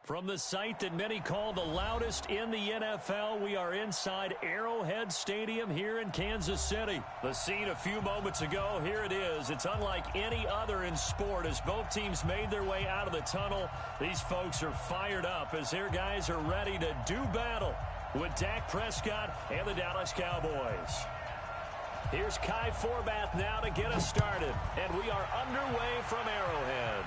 From the site that many call the loudest in the NFL, we are inside Arrowhead Stadium here in Kansas City. The scene a few moments ago, here it is. It's unlike any other in sport as both teams made their way out of the tunnel. These folks are fired up as their guys are ready to do battle with Dak Prescott and the Dallas Cowboys. Here's Kai Forbath now to get us started, and we are underway from Arrowhead.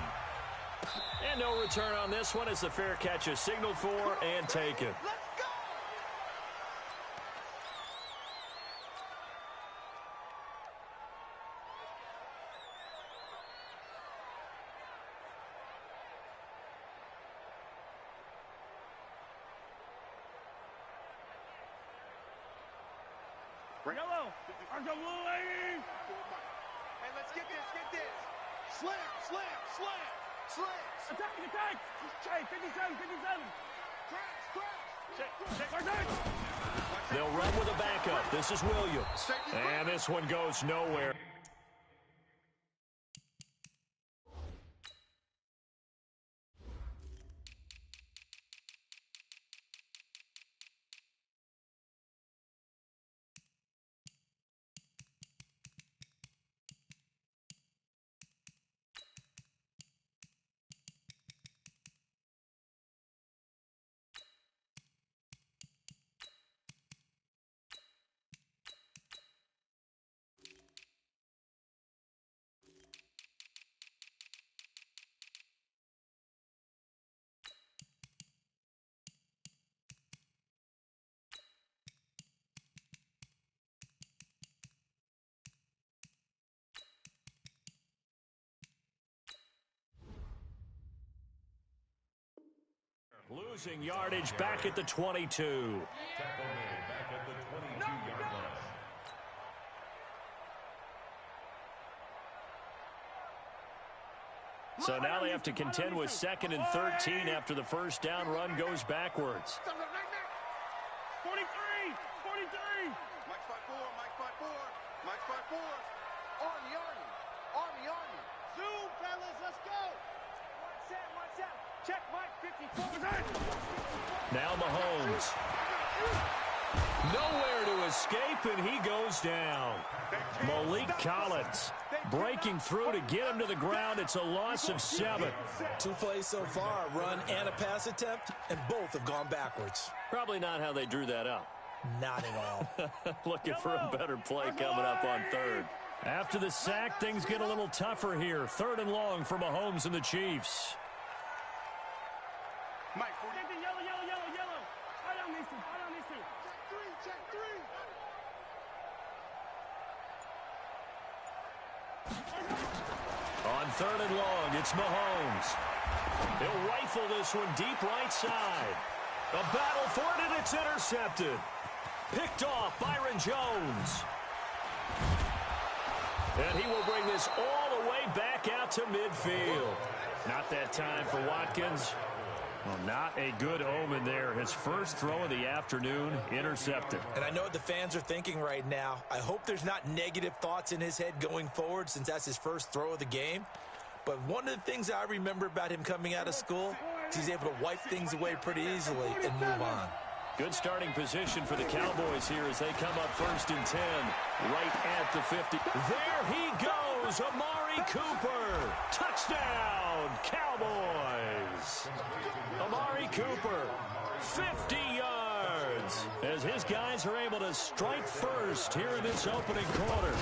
And no return on this one as the fair catch is signaled for and taken. Yellow! Hey, let's get this! Slam! Attack! Hey, 57! Crash! They'll run with a backup. This is Williams. And this one goes nowhere. Losing yardage back at the 22. Tackle made back at the 22-yard line. So now they have to contend with 2nd and 13 after the first down run goes backwards. 43! Mike 5-4. Army. Zoom, fellas, let's go! One set. Check, Mike, 54. Now Mahomes. Nowhere to escape, and he goes down. Malik Collins breaking through to get him to the ground. It's a loss of 7. 2 plays so far, a run and a pass attempt, and both have gone backwards. Probably not how they drew that up. Not at all. Looking for a better play coming up on 3rd. After the sack, things get a little tougher here. 3rd and long for Mahomes and the Chiefs. Mike, yellow. I don't need to. Check 3. On 3rd and long, it's Mahomes. He'll rifle this one deep right side. A battle for it, and it's intercepted. Picked off Byron Jones. And he will bring this all the way back out to midfield. Not that time for Watkins. Well, not a good omen there. His first throw of the afternoon intercepted. And I know what the fans are thinking right now. I hope there's not negative thoughts in his head going forward since that's his first throw of the game. But one of the things I remember about him coming out of school is he's able to wipe things away pretty easily and move on. Good starting position for the Cowboys here as they come up 1st and 10 right at the 50. There he goes, Amari Cooper. Touchdown, Cowboys. Amari Cooper, 50 yards as his guys are able to strike first here in this opening quarter.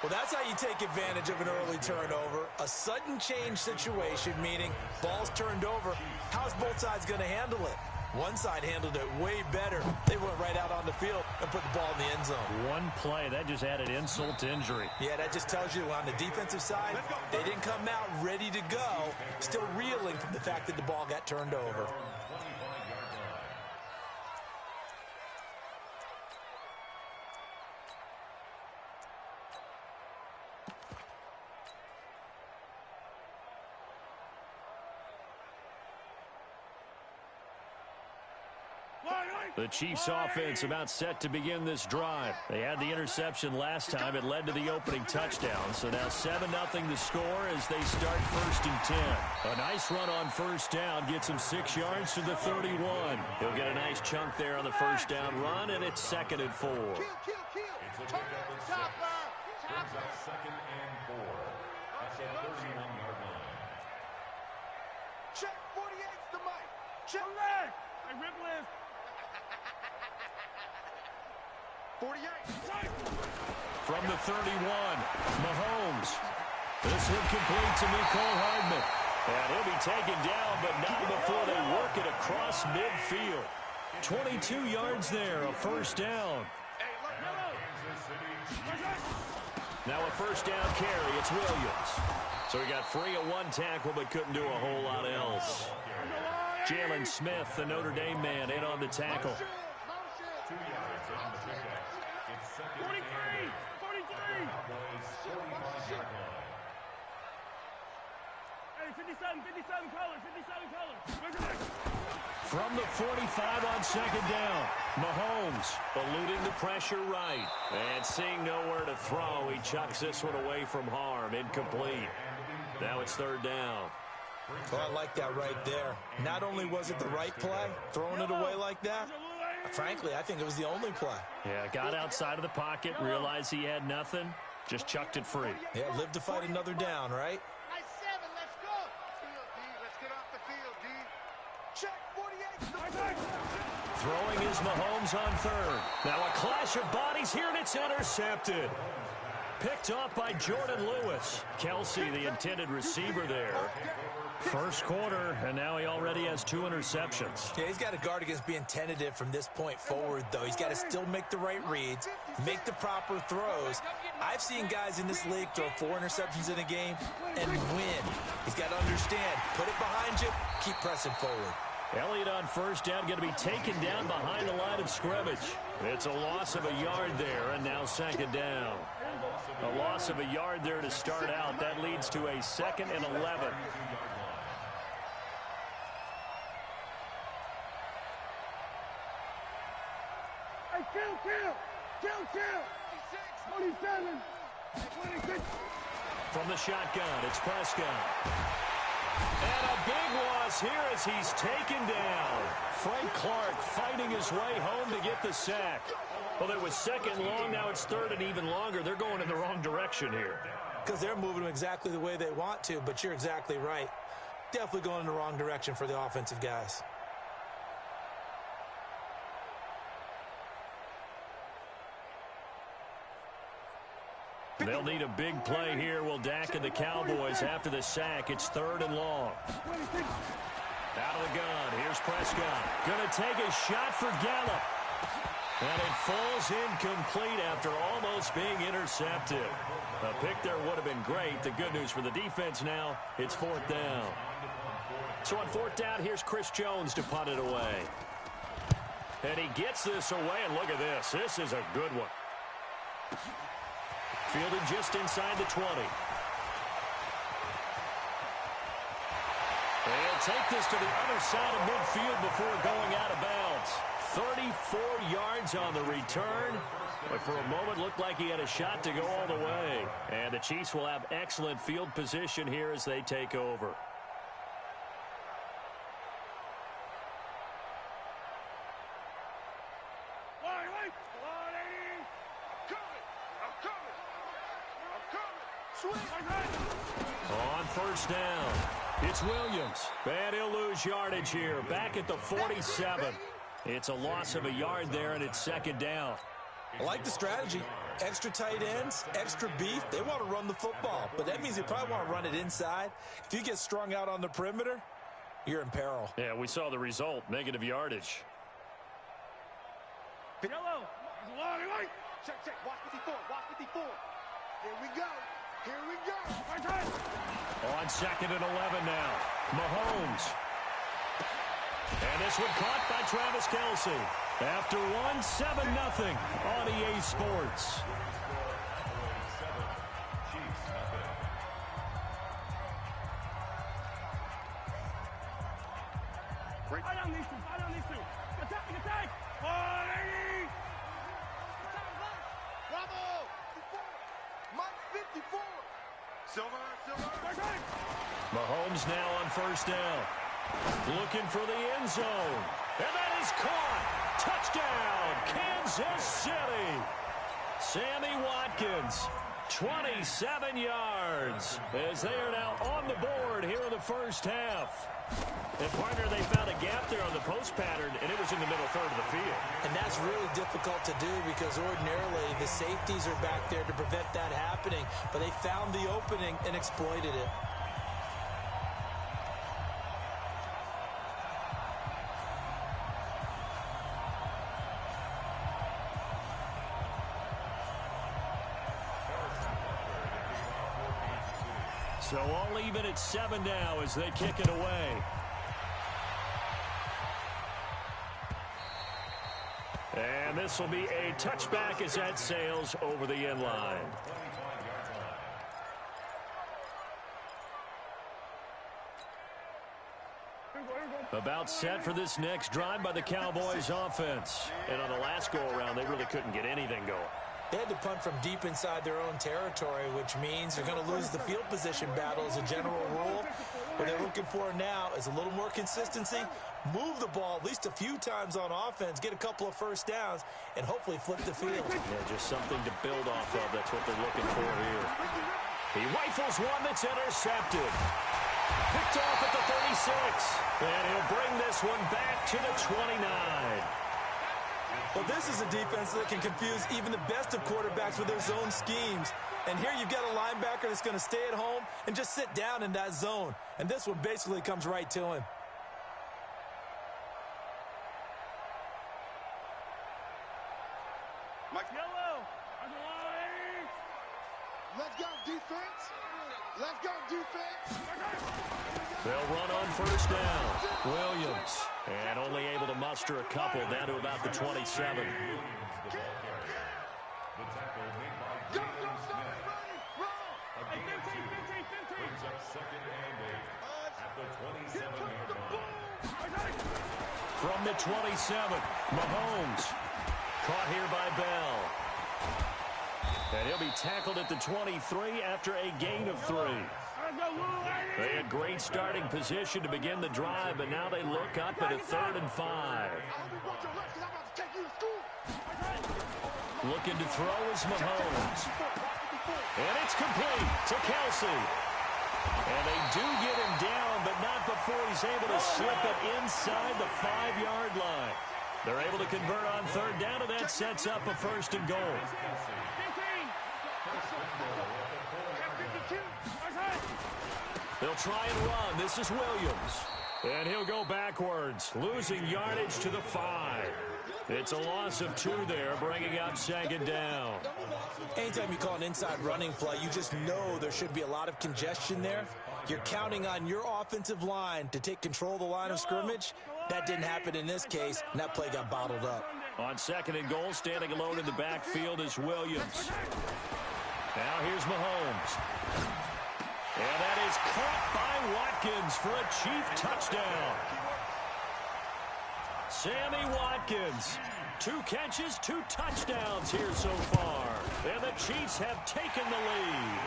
Well, that's how you take advantage of an early turnover. A sudden change situation, meaning ball's turned over. How's both sides going to handle it? One side handled it way better. They went right out on the field and put the ball in the end zone. One play, that just added insult to injury. Yeah, that just tells you on the defensive side, they didn't come out ready to go, still reeling from the fact that the ball got turned over. The Chiefs offense about set to begin this drive. They had the interception last time. It led to the opening touchdown. So now 7-0 the score as they start 1st and 10. A nice run on 1st down gets him 6 yards to the 31. He'll get a nice chunk there on the 1st down run, and it's 2nd and 4. It's a pickup reception. Brings up 2nd and 4. That's a 31-yard line. Check 48's the mic. Check leg. I rip lift. 48. From the 31, Mahomes. This one complete to Mecole Hardman. And he'll be taken down, but not before they work it across midfield. 22 yards there, a 1st down. Now a 1st down carry, it's Williams. So he got free of 1 tackle, but couldn't do a whole lot else. Jalen Smith, the Notre Dame man, in on the tackle. 2 yards on the pickup. It's 2nd and 8. 43. Cowboys 45-yard line. Hey, 57 color. From the 45 on 2nd down, Mahomes eluding the pressure right. And seeing nowhere to throw, he chucks this one away from harm. Incomplete. Now it's 3rd down. Well, I like that right there. Not only was it the right play, throwing it away like that, frankly, I think it was the only play. Yeah, got outside of the pocket, realized he had nothing, just chucked it free. Yeah, live to fight another down, right? Nice 7, let's go. Field, D, let's get off the field, D. Check 48. Throwing is Mahomes on 3rd. Now a clash of bodies here, and it's intercepted. Picked off by Jordan Lewis. Kelsey, the intended receiver there. 1st quarter, and now he already has 2 interceptions. Yeah, he's got to guard against being tentative from this point forward, though. He's got to still make the right reads, make the proper throws. I've seen guys in this league throw 4 interceptions in a game and win. He's got to understand, put it behind you, keep pressing forward. Elliott on 1st down, going to be taken down behind the line of scrimmage. It's a loss of a yard there, and now 2nd down. A loss of a yard there to start out. That leads to a 2nd and 11. Hey, kill. 27. 26. From the shotgun, it's Prescott. And a big loss here as he's taken down. Frank Clark fighting his way home to get the sack. Well, it was 2nd long, now it's 3rd and even longer. They're going in the wrong direction here. Because they're moving them exactly the way they want to, but you're exactly right. Definitely going in the wrong direction for the offensive guys. They'll need a big play here. Will Dak and the Cowboys after the sack. It's 3rd and long. Out of the gun. Here's Prescott. Going to take a shot for Gallup. And it falls incomplete after almost being intercepted. A pick there would have been great. The good news for the defense now, it's 4th down. So on 4th down, here's Chris Jones to punt it away. And he gets this away, and look at this. This is a good one. Fielded just inside the 20. They'll take this to the other side of midfield before going out of bounds. 34 yards on the return, but for a moment looked like he had a shot to go all the way. And the Chiefs will have excellent field position here as they take over. On 1st down, it's Williams. And he'll lose yardage here, back at the 47. It's a loss of a yard there, and it's 2nd down. I like the strategy. Extra tight ends, extra beef. They want to run the football, but that means they probably want to run it inside. If you get strung out on the perimeter, you're in peril. Yeah, we saw the result, negative yardage. Yellow. Check. Watch 54. Here we go. On 2nd and 11 now, Mahomes. And this one caught by Travis Kelsey. After 7-0 on EA Sports. Fight on these two. Bravo! Mike 54. Silver. Mahomes now on first down. Looking for the end zone. And that is caught. Touchdown, Kansas City. Sammy Watkins, 27 yards, as they are now on the board here in the first half. And, partner, they found a gap there on the post pattern, and it was in the middle third of the field. And that's really difficult to do because ordinarily the safeties are back there to prevent that happening. But they found the opening and exploited it. So all even at 7 now as they kick it away. And this will be a touchback as that sails over the end line. About set for this next drive by the Cowboys offense. And on the last go-around, they really couldn't get anything going. They had to punt from deep inside their own territory, which means they're going to lose the field position battle as a general rule. What they're looking for now is a little more consistency, move the ball at least a few times on offense, get a couple of first downs, and hopefully flip the field. Yeah, just something to build off of. That's what they're looking for here. He rifles one that's intercepted. Picked off at the 36. And he'll bring this one back to the 29. Well, this is a defense that can confuse even the best of quarterbacks with their zone schemes. And here you've got a linebacker that's going to stay at home and just sit down in that zone. And this one basically comes right to him. Mike Yellow. Let's go, defense. Let's go, defense. They'll run on first down. Williams. And only able to muster a couple down to about the 27. From the 27, Mahomes. Caught here by Bell. And he'll be tackled at the 23 after a gain of 3. They had great starting position to begin the drive, but now they look up at a 3rd and 5. Looking to throw is Mahomes. And it's complete to Kelsey. And they do get him down, but not before he's able to slip it inside the 5-yard line. They're able to convert on 3rd down, and that sets up a 1st and goal. They'll try and run. This is Williams. And he'll go backwards, losing yardage to the 5. It's a loss of 2 there, bringing up 2nd down. Anytime you call an inside running play, you just know there should be a lot of congestion there. You're counting on your offensive line to take control of the line of scrimmage. That didn't happen in this case, and that play got bottled up. On 2nd and goal, standing alone in the backfield is Williams. Now here's Mahomes. And that is caught by Watkins for a Chief touchdown. Sammy Watkins, 2 catches, 2 touchdowns here so far. And the Chiefs have taken the lead.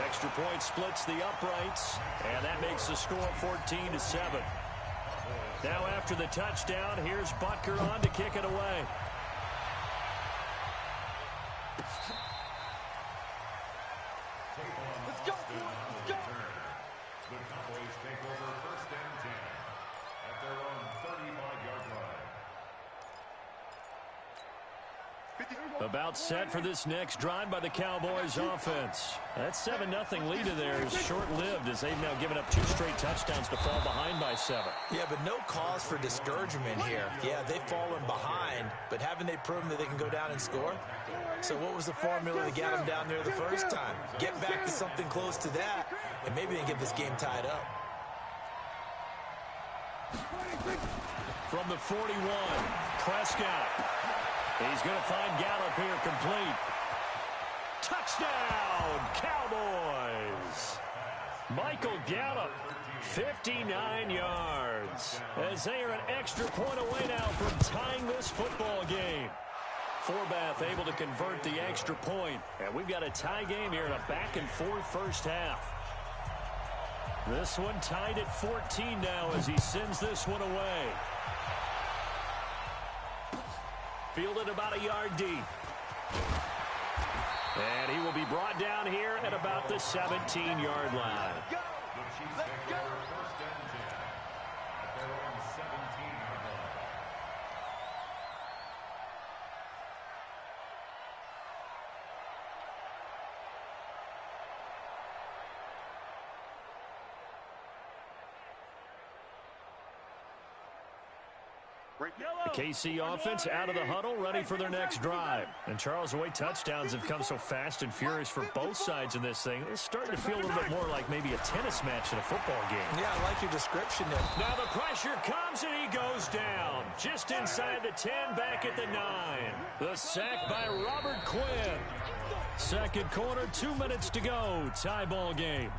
Extra point splits the uprights, and that makes the score 14-7. Now after the touchdown, here's Butker on to kick it away. Let's go. Let's go. The Cowboys take over 1st and 10 at their own 35-yard line. About set for this next drive by the Cowboys offense. That 7-0 lead of theirs is short-lived as they've now given up 2 straight touchdowns to fall behind by 7. Yeah, but no cause for discouragement here. Yeah, they've fallen behind, but haven't they proven that they can go down and score? So what was the formula that got them down there the first time? Get back to something close to that, and maybe they can get this game tied up. From the 41, Prescott. He's going to find Gallup here complete. Touchdown, Cowboys. Michael Gallup, 59 yards. As they are an extra point away now from tying this football game. Forbath able to convert the extra point. And we've got a tie game here in a back-and-forth first half. This one tied at 14 now as he sends this one away. Fielded about a yard deep. And he will be brought down here at about the 17-yard line. Let's go. First and 10 at their own 17-yard line. The KC offense out of the huddle, ready for their next drive. And Charles, the way touchdowns have come so fast and furious for both sides in this thing, it's starting to feel a little bit more like maybe a tennis match in a football game. Yeah, I like your description there. Now the pressure comes and he goes down. Just inside the 10, back at the 9. The sack by Robert Quinn. Second quarter, 2 minutes to go. Tie ball game.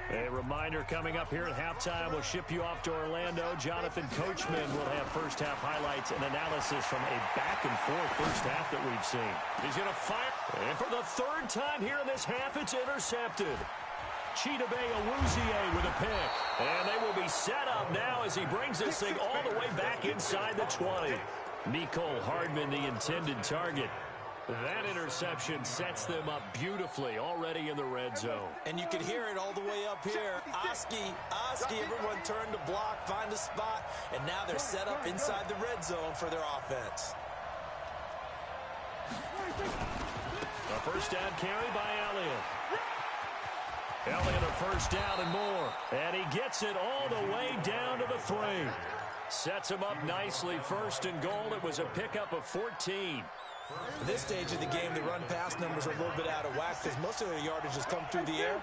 A reminder coming up here at halftime. We'll ship you off to Orlando. Jonathan Coachman will have first half highlights and analysis from a back-and-forth first half that we've seen. He's going to fire. And for the third time here in this half, it's intercepted. Chidobe Awuzie with a pick. And they will be set up now as he brings this thing all the way back inside the 20. Nicole Hardman, the intended target. That interception sets them up beautifully already in the red zone. And you can hear it all the way up here. Oski, everyone turned to block, find a spot, and now they're set up inside the red zone for their offense. A first down carry by Elliott. Elliott a first down and more. And he gets it all the way down to the 3. Sets him up nicely. First and goal. It was a pickup of 14. At this stage of the game, the run-pass numbers are a little bit out of whack because most of their yardage has come through the air.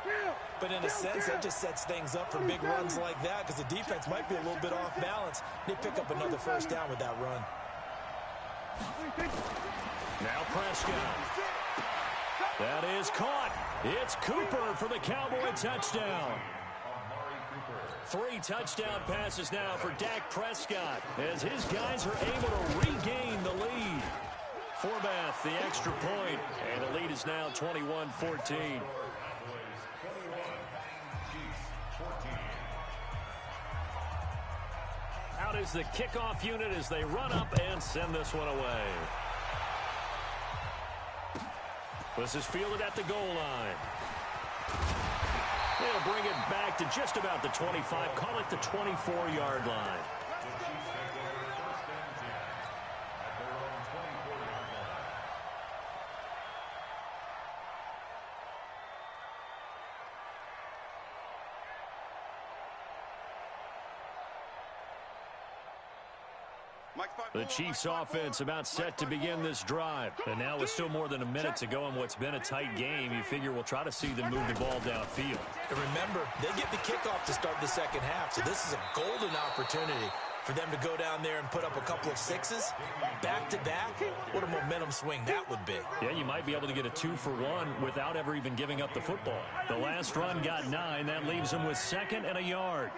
But in a sense, that just sets things up for big runs like that because the defense might be a little bit off balance. They pick up another first down with that run. Now Prescott. That is caught. It's Cooper for the Cowboy touchdown. 3 touchdown passes now for Dak Prescott as his guys are able to regain the lead. Forbath, the extra point, and the lead is now 21-14. Out is the kickoff unit as they run up and send this one away. This is fielded at the goal line. They'll bring it back to just about the 25, call it the 24-yard line. The Chiefs offense about set to begin this drive. And now with still more than a minute to go in what's been a tight game, you figure we'll try to see them move the ball downfield. And remember, they get the kickoff to start the second half, so this is a golden opportunity for them to go down there and put up a couple of 6s back-to-back. What a momentum swing that would be. Yeah, you might be able to get a 2-for-1 without ever even giving up the football. The last run got 9. That leaves them with 2nd and a yard.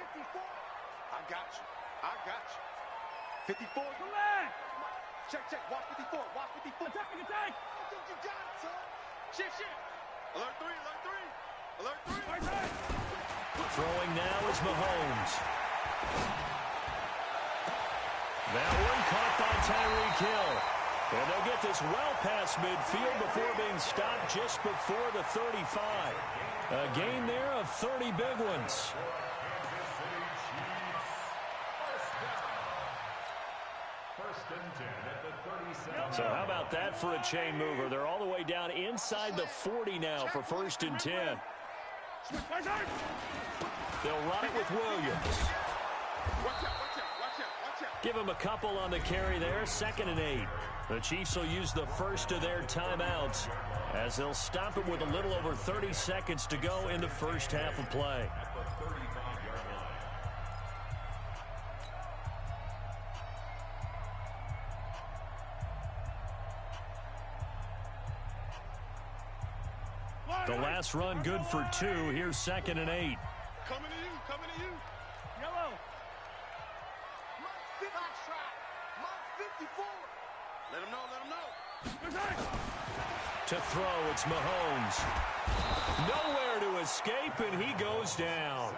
I got you. 54. Check. Watch 54. Attacking. I think you got it, son. Shift. Alert 3. Throwing now is Mahomes. That one caught by Tyreek Hill. And they'll get this well past midfield before being stopped just before the 35. A gain there of 30 big ones. So how about that for a chain mover? They're all the way down inside the 40 now for 1st and 10. They'll run it with Williams. Watch out. Give him a couple on the carry there. 2nd and 8. The Chiefs will use the first of their timeouts as they'll stop it with a little over 30 seconds to go in the first half of play. The last run good for 2. Here's 2nd and 8. Coming to you, coming to you. Yellow. Mark 54. Let him know, let him know. To throw, it's Mahomes. Nowhere to escape, and he goes down.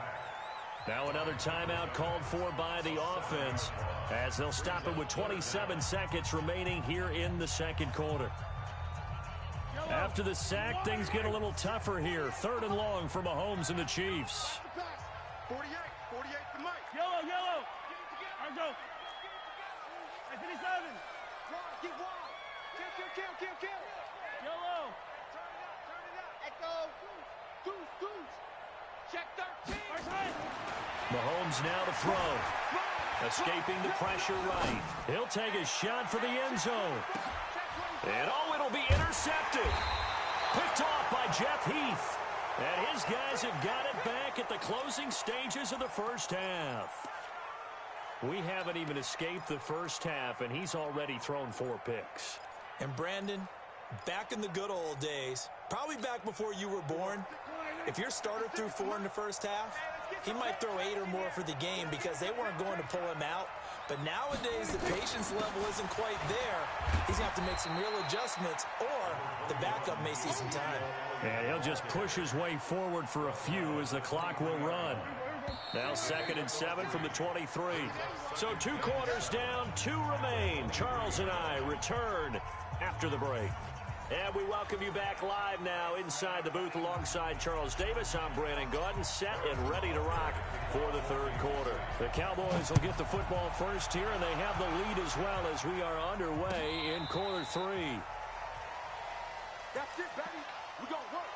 Now another timeout called for by the offense as they'll stop it with 27 seconds remaining here in the second quarter. After the sack, things get a little tougher here. 3rd and long for Mahomes and the Chiefs. 48 for Mike. Yellow. Argo. 57. Keep wild. Kill. Yellow. Turn it up. Echo. Goose. Check 13. Mahomes now to throw. Escaping the pressure right. He'll take a shot for the end zone. And it'll be intercepted. Picked off by Jeff Heath. And his guys have got it back at the closing stages of the first half. We haven't even escaped the first half, and he's already thrown 4 picks. And Brandon, back in the good old days, probably back before you were born, if your starter threw 4 in the first half, he might throw 8 or more for the game because they weren't going to pull him out. But nowadays, the patience level isn't quite there. He's going to have to make some real adjustments, or the backup may see some time. And he'll just push his way forward for a few as the clock will run. Now 2nd and 7 from the 23. So 2 quarters down, 2 remain. Charles and I return after the break. And we welcome you back live now inside the booth alongside Charles Davis. I'm Brandon Gaudin, set and ready to rock for the 3rd quarter. The Cowboys will get the football first here, and they have the lead as well as we are underway in quarter 3. That's it, baby. We gonna work.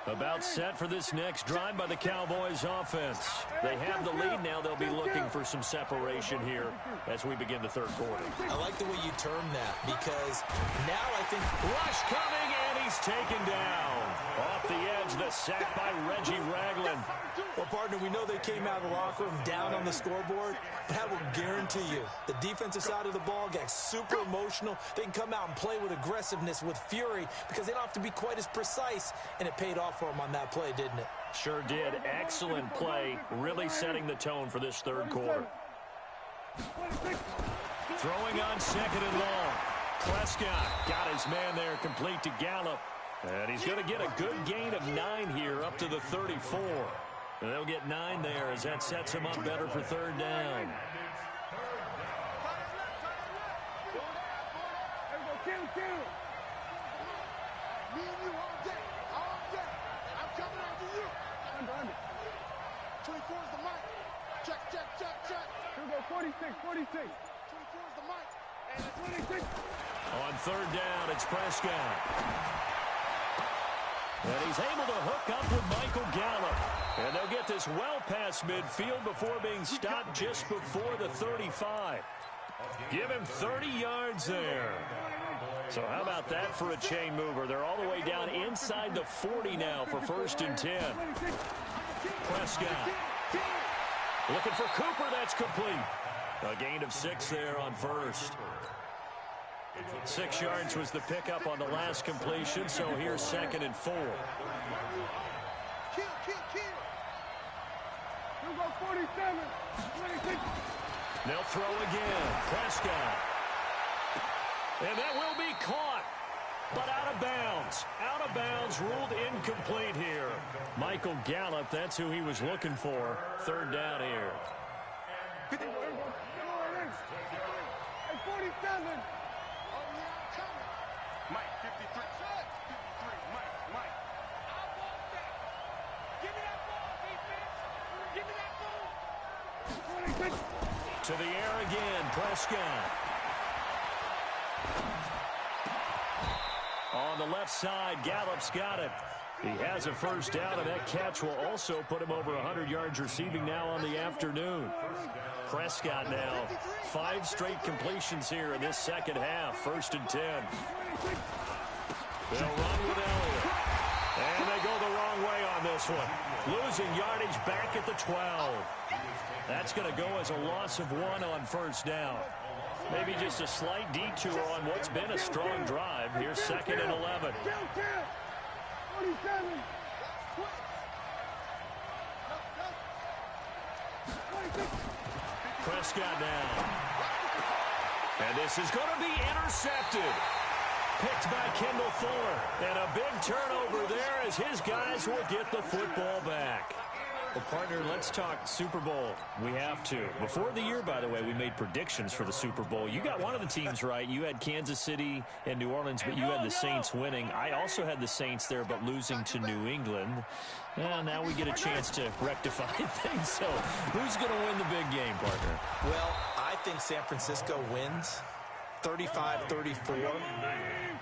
About set for this next drive by the Cowboys offense. They have the lead now. They'll be looking for some separation here as we begin the 3rd quarter. I like the way you term that because now I think rush coming, and he's taken down. Off the edge, the sack by Reggie Ragland. Well, partner, we know they came out of the locker room down on the scoreboard, but I will guarantee you the defensive side of the ball gets super emotional. They can come out and play with aggressiveness, with fury, because they don't have to be quite as precise, and it paid off for them on that play, didn't it? Sure did. Excellent play, really setting the tone for this 3rd quarter. Throwing on 2nd and long. Prescott got his man there complete to Gallup. And he's going to get a good gain of 9 here up to the 34. And they'll get 9 there as that sets him up better for 3rd down. Me and you all day. I'm coming after you. 24 is the mic. Check. Here we go, 46. 24 is the mic. And it's 26. On 3rd down, it's Prescott. And he's able to hook up with Michael Gallup. And they'll get this well past midfield before being stopped just before the 35. Give him 30 yards there. So how about that for a chain mover? They're all the way down inside the 40 now for 1st and 10. Prescott. Looking for Cooper. That's complete. A gain of 6 there on 1st. 6 yards was the pickup on the last completion, so here's 2nd and 4. Kill. Here go 47. 26. They'll throw again. Prescott. And that will be caught, but out of bounds. Out of bounds, ruled incomplete here. Michael Gallup, that's who he was looking for. 3rd down here. 47. Mike, 53. 53. Mike. I want that. Give me that ball, defense. Give me that ball. 26. To the air again, Prescott. On the left side, Gallup's got it. He has a 1st down, and that catch will also put him over 100 yards receiving now on the afternoon. Prescott now, 5 straight completions here in this 2nd half. 1st and 10. They'll run with Elliott. And they go the wrong way on this one. Losing yardage back at the 12. That's going to go as a loss of 1 on 1st down. Maybe just a slight detour on what's been a strong drive. Here's 2nd and 11. 47. Prescott now. And this is going to be intercepted. Picked by Kendall Fuller. And a big turnover there as his guys will get the football back. Well, partner, let's talk Super Bowl. We have to. Before the year, by the way, we made predictions for the Super Bowl. You got one of the teams right. You had Kansas City and New Orleans, but you had the Saints winning. I also had the Saints there, but losing to New England. Well, now we get a chance to rectify things. So who's going to win the big game, partner? Well, I think San Francisco wins 35-34.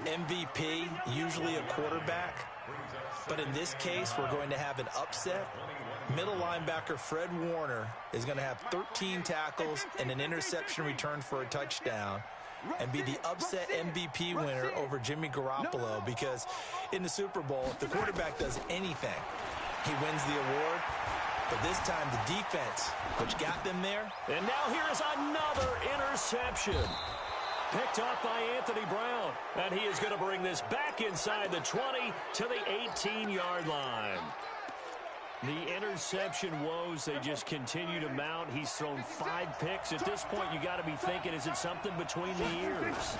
MVP, usually a quarterback. But in this case, we're going to have an upset. Middle linebacker Fred Warner is going to have 13 tackles and an interception returned for a touchdown and be the upset MVP winner over Jimmy Garoppolo, because in the Super Bowl, if the quarterback does anything, he wins the award. But this time, the defense, which got them there. And now here is another interception. Picked off by Anthony Brown. And he is going to bring this back inside the 20 to the 18-yard line. The interception woes, they just continue to mount. He's thrown 5 picks. At this point, you got to be thinking, is it something between the ears?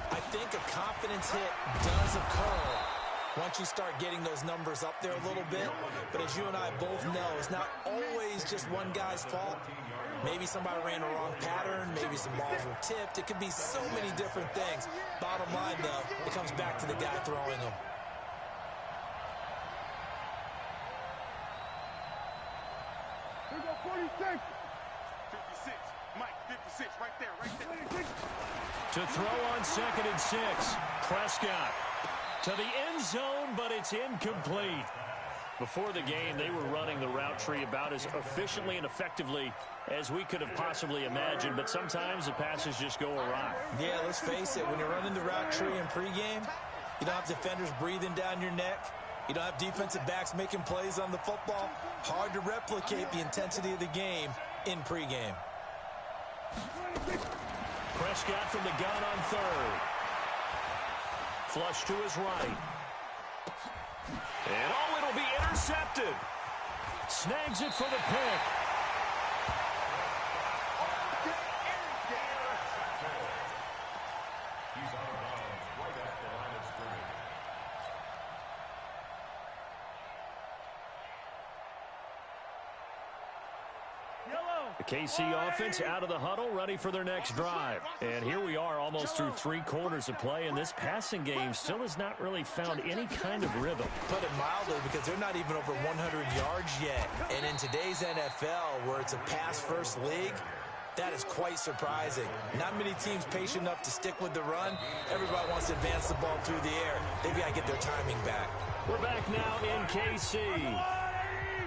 I think a confidence hit does occur once you start getting those numbers up there a little bit. But as you and I both know, it's not always just one guy's fault. Maybe somebody ran the wrong pattern. Maybe some balls were tipped. It could be so many different things. Bottom line, though, it comes back to the guy throwing them. Here we go, 46. 56. Mike, 56, right there. To throw on 2nd and 6. Prescott to the end zone, but it's incomplete. Before the game, they were running the route tree about as efficiently and effectively as we could have possibly imagined, but sometimes the passes just go awry. Yeah, let's face it, when you're running the route tree in pregame, you don't have defenders breathing down your neck. You don't have defensive backs making plays on the football. Hard to replicate the intensity of the game in pregame. Prescott from the gun on 3rd. Flush to his right. And oh, it'll be intercepted. Snags it for the pick. He's out of bounds right at the line of scrimmage. The KC offense out of the huddle, ready for their next drive. And here we are almost through 3 quarters of play, and this passing game still has not really found any kind of rhythm. Put it mildly, because they're not even over 100 yards yet. And in today's NFL, where it's a pass-first league, that is quite surprising. Not many teams patient enough to stick with the run. Everybody wants to advance the ball through the air. They've got to get their timing back. We're back now in KC.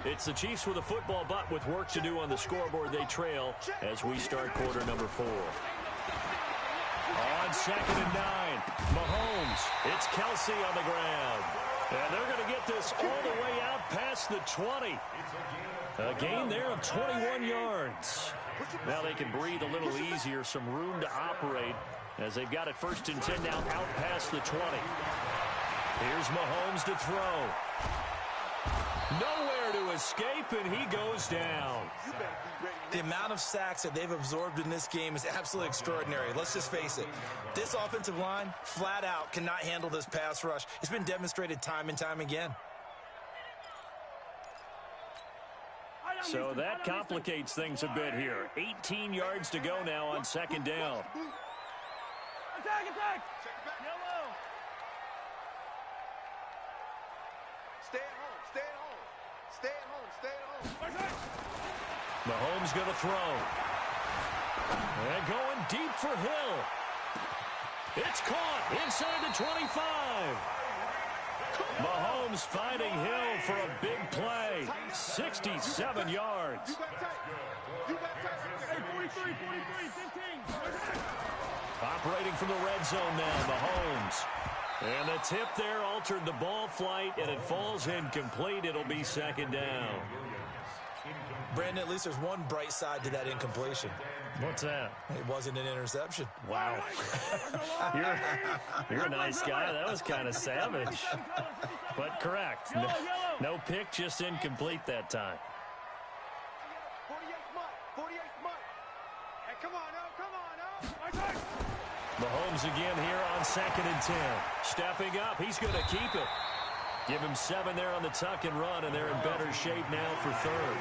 It's the Chiefs with a football, but with work to do on the scoreboard, they trail as we start quarter number 4. On 2nd and 9, Mahomes. It's Kelsey on the ground. And they're going to get this all the way out past the 20. A gain there of 21 yards. Now they can breathe a little easier, some room to operate as they've got it 1st and 10 now out past the 20. Here's Mahomes to throw. Nowhere to escape, and he goes down. The amount of sacks that they've absorbed in this game is absolutely extraordinary. Let's just face it. This offensive line, flat out, cannot handle this pass rush. It's been demonstrated time and time again. So that complicates things a bit here. 18 yards to go now on 2nd down. Attack, attack! Yellow! Stay at home, stay at home. Stay at home, stay at home. Mahomes going to throw. And going deep for Hill. It's caught inside the 25. Mahomes finding Hill for a big play. 67 yards. You got tight. Hey, 43, 15. Operating from the red zone now, Mahomes. And the tip there altered the ball flight, and it falls incomplete. It'll be 2nd down. Brandon, at least there's one bright side to that incompletion. What's that? It wasn't an interception. Wow. You're a nice guy. That was kind of savage. But correct. No pick, just incomplete that time. 48 Mike. Hey, come on, Mahomes again here on 2nd and 10. Stepping up, he's going to keep it. Give him 7 there on the tuck and run, and they're in better shape now for 3rd.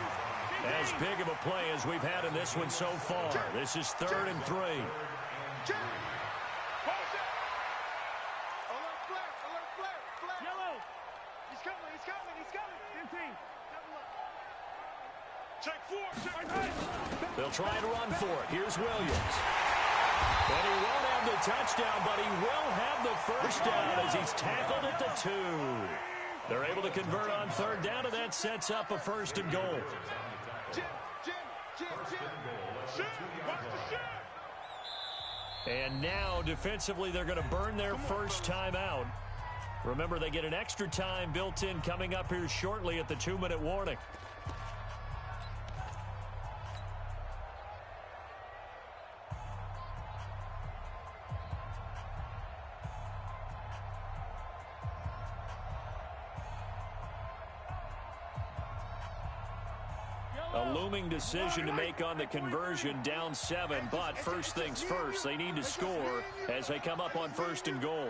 As big of a play as we've had in this one so far. This is 3rd and 3. Alert flare. Yellow. He's coming. 15. Check 4. They'll try and run for it. Here's Williams. And he won't have the touchdown, but he will have the first down as he's tackled at the 2. They're able to convert on 3rd down, and that sets up a 1st and goal. And now, defensively, they're going to burn their first time out. Remember, they get an extra time built in coming up here shortly at the 2-minute warning. A looming decision to make on the conversion, down 7, but first things first, they need to score as they come up on 1st and goal.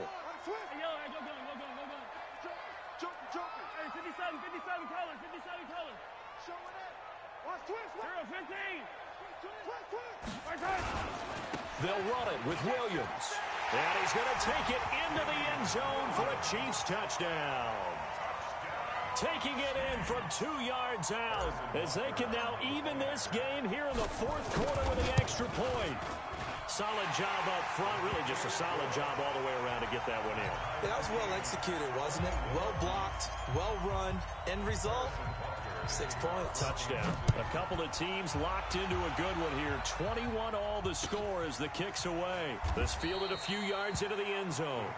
They'll run it with Williams, and he's going to take it into the end zone for a Chiefs touchdown. Taking it in from 2 yards out as they can now even this game here in the 4th quarter with the extra point. Solid job up front, really just a solid job all the way around to get that one in. That was well executed, wasn't it? Well blocked, well run. End result, 6 points. Touchdown. A couple of teams locked into a good one here. 21 all the score as the kick's away. This fielded a few yards into the end zone.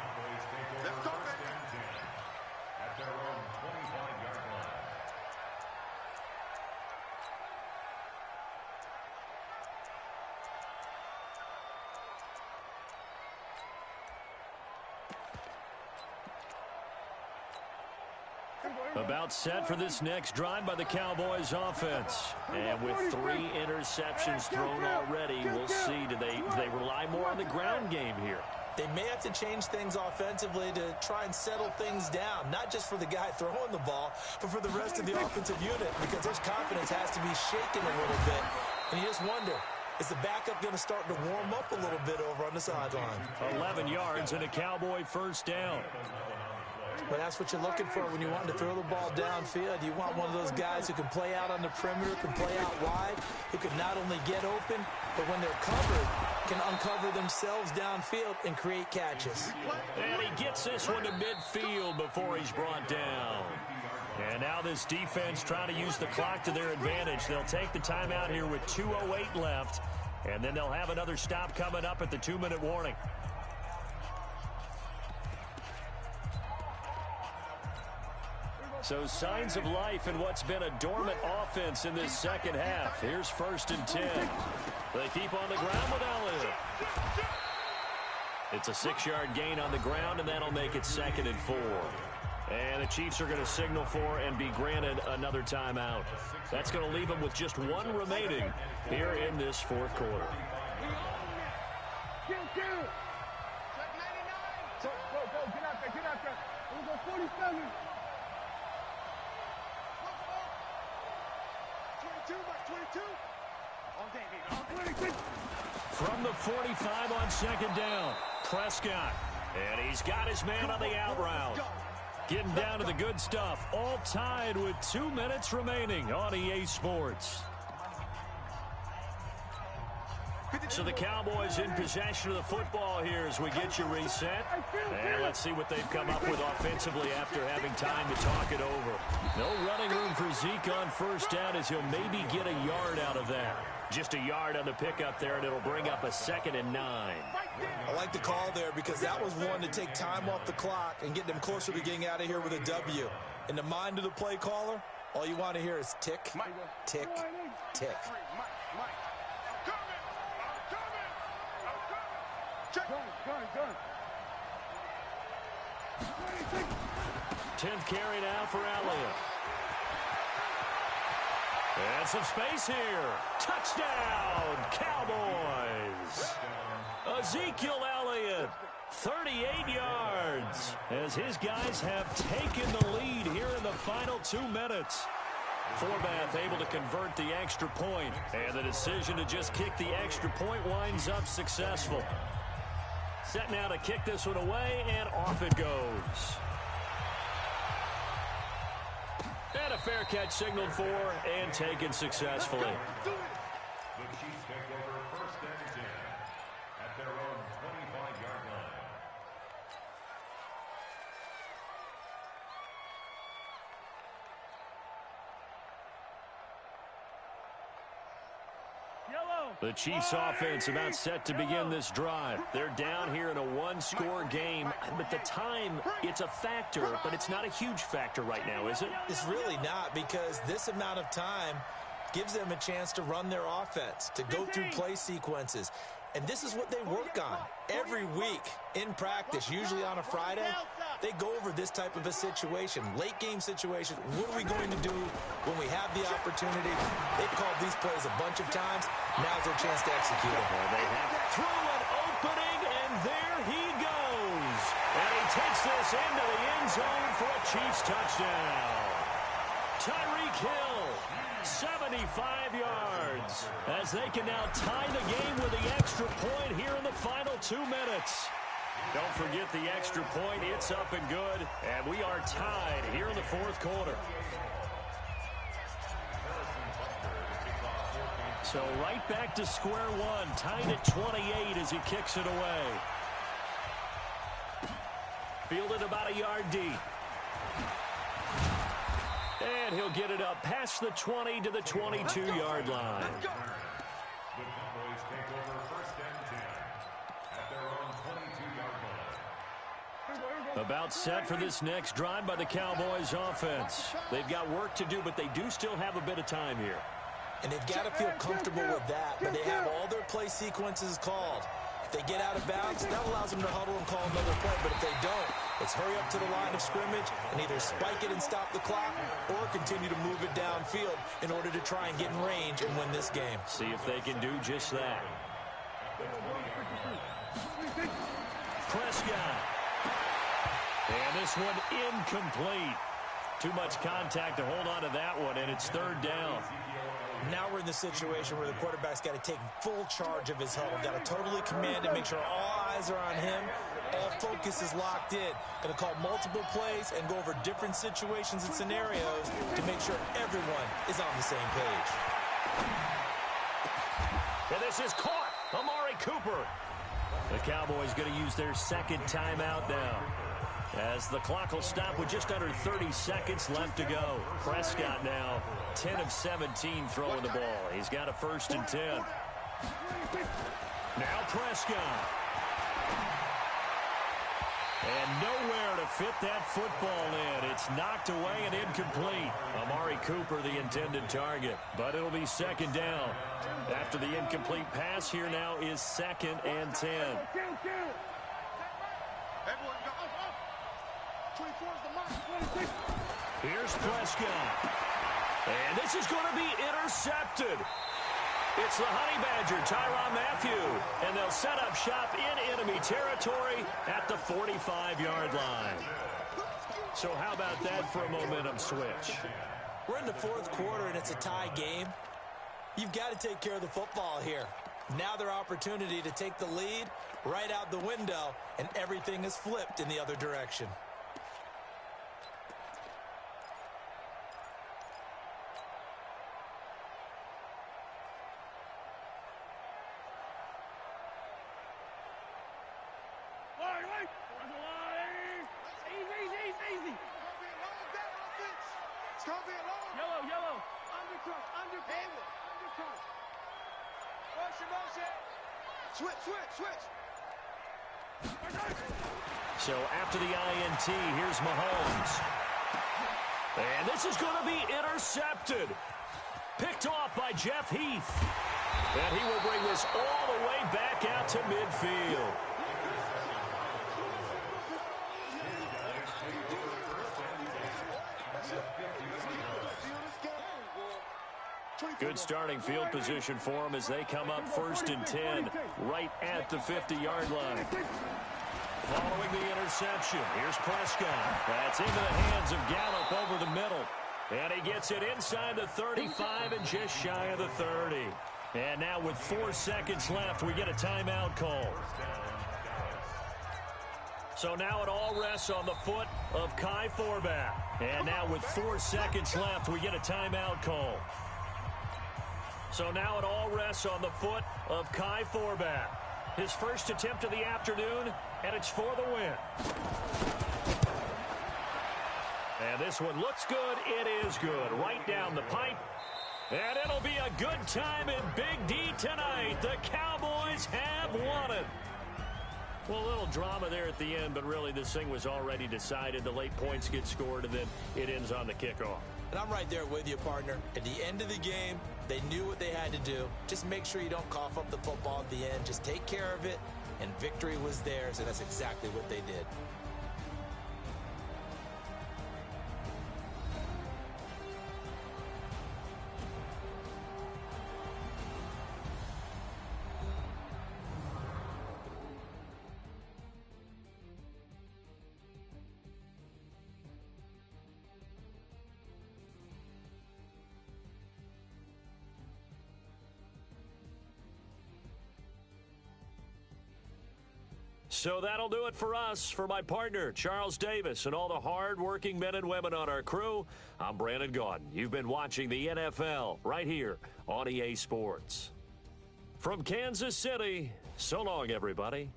About set for this next drive by the Cowboys offense. And with 3 interceptions thrown already, we'll see. Do they rely more on the ground game here? They may have to change things offensively to try and settle things down, not just for the guy throwing the ball, but for the rest of the offensive unit, because his confidence has to be shaken a little bit. And you just wonder, is the backup going to start to warm up a little bit over on the sideline? 11 yards and a Cowboy first down. But that's what you're looking for when you want to throw the ball downfield. You want one of those guys who can play out on the perimeter, can play out wide, who can not only get open, but when they're covered, can uncover themselves downfield and create catches. And he gets this one to midfield before he's brought down. And now this defense trying to use the clock to their advantage. They'll take the timeout here with 2:08 left, and then they'll have another stop coming up at the 2-minute warning. So signs of life in what's been a dormant offense in this second half. Here's 1st and 10. They keep on the ground with Elliott. It's a 6-yard gain on the ground, and that'll make it 2nd and 4. And the Chiefs are going to signal for and be granted another timeout. That's going to leave them with just 1 remaining here in this 4th quarter. Go, get out there. We'll go 47. 22. All day, baby. From the 45 on 2nd down, Prescott. And he's got his man on the out route. Getting down to the good stuff. All tied with 2 minutes remaining on EA Sports. So the Cowboys in possession of the football here as we get you reset. And let's see what they've come up with offensively after having time to talk it over. No running room for Zeke on first down as he'll maybe get a yard out of that. Just a yard on the pickup there, and it'll bring up a 2nd and 9. I like the call there because that was one to take time off the clock and get them closer to getting out of here with a W. In the mind of the play caller, all you want to hear is tick, tick, tick. Gun. 10th carry now for Elliott. And some space here. Touchdown, Cowboys. Ezekiel Elliott, 38 yards, as his guys have taken the lead here in the final 2 minutes. Forbath able to convert the extra point, and the decision to just kick the extra point winds up successful. Set now to kick this one away, and off it goes. And a fair catch signaled for and taken successfully. The Chiefs take over 1st and 10 at their own 25-yard line. The Chiefs offense about set to begin this drive. They're down here in a 1-score game, but the time, it's a factor, but it's not a huge factor right now, is it? It's really not, because this amount of time gives them a chance to run their offense, to go through play sequences. And this is what they work on every week in practice, usually on a Friday. They go over this type of a situation, late game situation. What are we going to do when we have the opportunity? They've called these plays a bunch of times. Now's their chance to execute it. Well, they have through an opening, and there he goes. And he takes this into the end zone for a Chiefs touchdown. Tyreek Hill, 75 yards, as they can now tie the game with the extra point here in the final 2 minutes. Don't forget the extra point. It's up and good, and we are tied here in the 4th quarter. So right back to square one, tied at 28 as he kicks it away. Fielded about a yard deep. And he'll get it up past the 20 to the 22-yard line. The Cowboys take over 1st and 10 at their own 22-yard line. About set for this next drive by the Cowboys offense. They've got work to do, but they do still have a bit of time here. And they've got to feel comfortable with that, but they have all their play sequences called. If they get out of bounds, that allows them to huddle and call another play. But if they don't, it's hurry up to the line of scrimmage and either spike it and stop the clock or continue to move it downfield in order to try and get in range and win this game. See if they can do just that. Prescott. And this one incomplete. Too much contact to hold on to that one, and it's 3rd down. Now we're in the situation where the quarterback's got to take full charge of his huddle. Got to totally command it, make sure all eyes are on him. All focus is locked in. Going to call multiple plays and go over different situations and scenarios to make sure everyone is on the same page. And this is caught. Amari Cooper. The Cowboys going to use their 2nd timeout now, as the clock will stop with just under 30 seconds left to go. Prescott now 10 of 17 throwing the ball. He's got a 1st and 10. Now Prescott. And nowhere to fit that football in. It's knocked away and incomplete. Amari Cooper the intended target, but it'll be 2nd down. After the incomplete pass, here now is 2nd and 10. Here's Prescott. And this is going to be intercepted. It's the Honey Badger, Tyrann Mathieu. And they'll set up shop in enemy territory at the 45-yard line. So how about that for a momentum switch? We're in the 4th quarter, and it's a tie game. You've got to take care of the football here. Now their opportunity to take the lead right out the window, and everything is flipped in the other direction. Switch. So after the INT, here's Mahomes. And this is going to be intercepted. Picked off by Jeff Heath. And he will bring this all the way back out to midfield. Good starting field position for them as they come up 1st and 10 right at the 50-yard line. Following the interception, here's Prescott. That's into the hands of Gallup over the middle. And he gets it inside the 35 and just shy of the 30. And now with 4 seconds left, we get a timeout call. So now it all rests on the foot of Kai Forbath. And now with 4 seconds left, we get a timeout call. So now it all rests on the foot of Kai Forbath. His first attempt of the afternoon, and it's for the win. And this one looks good. It is good. Right down the pipe. And it'll be a good time in Big D tonight. The Cowboys have won it. Well, a little drama there at the end, but really this thing was already decided. The late points get scored, and then it ends on the kickoff. And I'm right there with you, partner. At the end of the game, they knew what they had to do. Just make sure you don't cough up the football at the end. Just take care of it, and victory was theirs, and that's exactly what they did. So that'll do it for us. For my partner, Charles Davis, and all the hard-working men and women on our crew, I'm Brandon Gaudin. You've been watching the NFL right here on EA Sports. From Kansas City, so long, everybody.